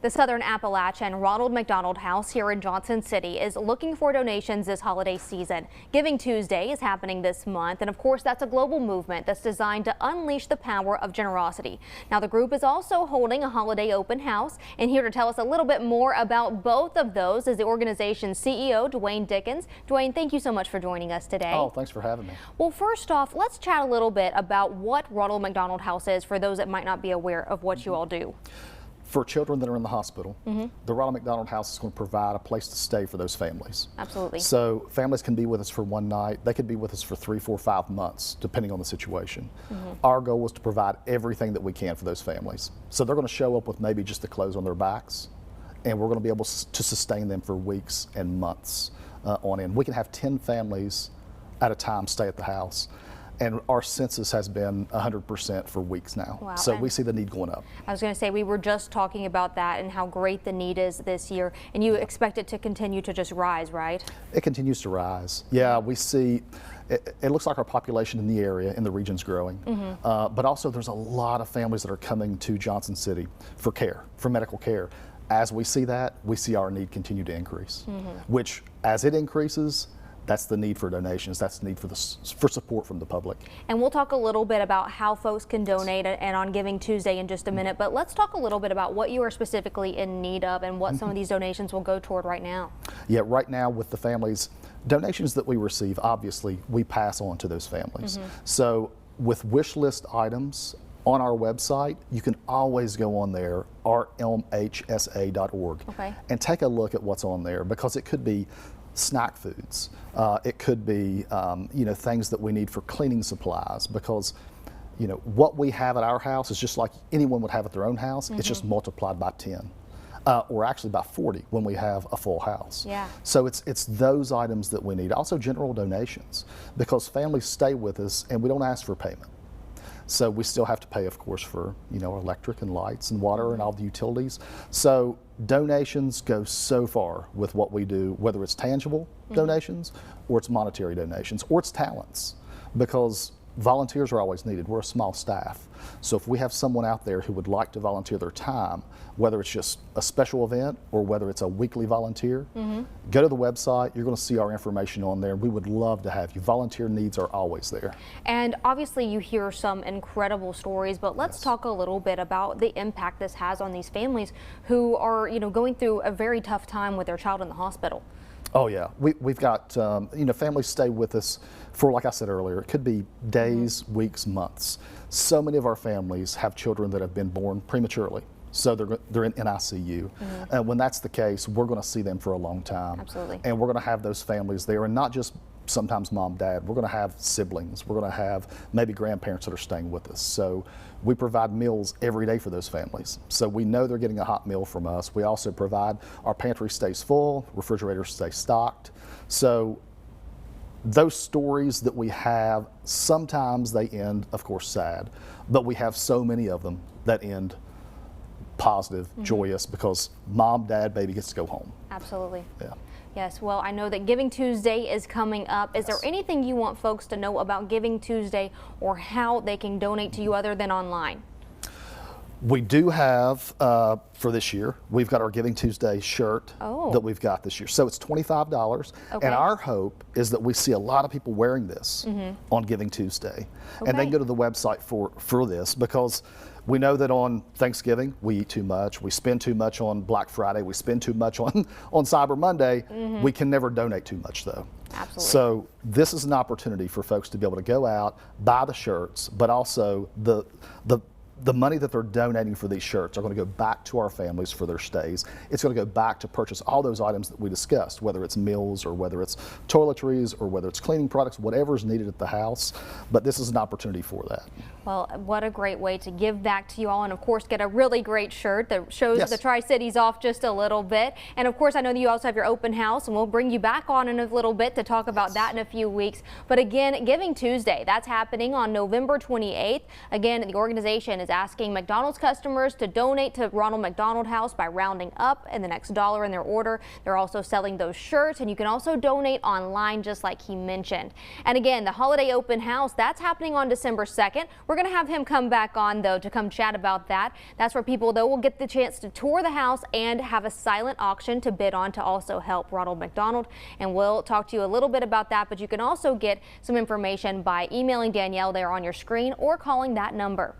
The Southern Appalachian Ronald McDonald House here in Johnson City is looking for donations this holiday season. Giving Tuesday is happening this month, and of course that's a global movement that's designed to unleash the power of generosity. Now the group is also holding a holiday open house, and here to tell us a little bit more about both of those is the organization's CEO, Dwayne Dickens. Dwayne, thank you so much for joining us today. Oh, thanks for having me. Well, first off, let's chat a little bit about what Ronald McDonald House is for those that might not be aware of what you all do. For children that are in the hospital, the Ronald McDonald House is going to provide a place to stay for those families. Absolutely. So families can be with us for one night. They could be with us for 3, 4, 5 months, depending on the situation. Our goal is to provide everything that we can for those families. So they're going to show up with maybe just the clothes on their backs, and we're going to be able to sustain them for weeks and months on end. We can have 10 families at a time stay at the house. And our census has been 100% for weeks now. Wow. So we see the need going up. I was going to say, we were just talking about that and how great the need is this year, and you expect it to continue to just rise, right? It continues to rise. Yeah, we see, it looks like our population in the area, in the region's growing. But also there's a lot of families that are coming to Johnson City for care, for medical care. As we see that, we see our need continue to increase, which as it increases, that's the need for donations. That's the need for support from the public. And we'll talk a little bit about how folks can donate and on Giving Tuesday in just a minute. But let's talk a little bit about what you are specifically in need of and what some of these donations will go toward right now. Yeah, right now with the families, donations that we receive, obviously, we pass on to those families. So with wish list items on our website, you can always go on there, rmhsa.org, and take a look at what's on there, because it could be snack foods. It could be, things that we need for cleaning supplies, because, what we have at our house is just like anyone would have at their own house. It's just multiplied by 10, or actually by 40 when we have a full house. Yeah. So it's those items that we need. Also general donations, because families stay with us and we don't ask for payment. So we still have to pay, of course, for electric and lights and water and all the utilities. So donations go so far with what we do, whether it's tangible donations or it's monetary donations or it's talents, because volunteers are always needed. We're a small staff. So if we have someone out there who would like to volunteer their time, whether it's just a special event or whether it's a weekly volunteer, go to the website. You're going to see our information on there. We would love to have you. Volunteer needs are always there. And obviously you hear some incredible stories, but let's talk a little bit about the impact this has on these families who are, going through a very tough time with their child in the hospital. Oh yeah, we've got, families stay with us for, like I said earlier, it could be days, weeks, months. So many of our families have children that have been born prematurely, so they're in NICU. And when that's the case, we're going to see them for a long time. Absolutely. And we're going to have those families there, and not just sometimes mom, dad. We're going to have siblings. We're going to have maybe grandparents that are staying with us. So we provide meals every day for those families. So we know they're getting a hot meal from us. We also provide, our pantry stays full, refrigerators stay stocked. So those stories that we have, sometimes they end, of course, sad, but we have so many of them that end positive, joyous, because mom, dad, baby gets to go home. Absolutely. Yeah. Yes, well, I know that Giving Tuesday is coming up. Is there anything you want folks to know about Giving Tuesday or how they can donate to you other than online? We do have, for this year, we've got our Giving Tuesday shirt that we've got this year. So it's $25, and our hope is that we see a lot of people wearing this on Giving Tuesday. And they can go to the website for this, because we know that on Thanksgiving, we eat too much. We spend too much on Black Friday. We spend too much on Cyber Monday. We can never donate too much, though. Absolutely. So this is an opportunity for folks to be able to go out, buy the shirts, but also the money that they're donating for these shirts are going to go back to our families for their stays. It's going to go back to purchase all those items that we discussed, whether it's meals or whether it's toiletries or whether it's cleaning products, whatever is needed at the house. But this is an opportunity for that. Well, what a great way to give back to you all, and of course get a really great shirt that shows the Tri-Cities off just a little bit. And of course I know that you also have your open house, and we'll bring you back on in a little bit to talk about that in a few weeks. But again, Giving Tuesday, that's happening on November 28th. Again, the organization is asking McDonald's customers to donate to Ronald McDonald House by rounding up in the next dollar in their order. They're also selling those shirts, and you can also donate online just like he mentioned. And again, the holiday open house, that's happening on December 2nd. We're going to have him come back on though to come chat about that. That's where people though will get the chance to tour the house and have a silent auction to bid on to also help Ronald McDonald. And we'll talk to you a little bit about that, but you can also get some information by emailing Danielle there on your screen or calling that number.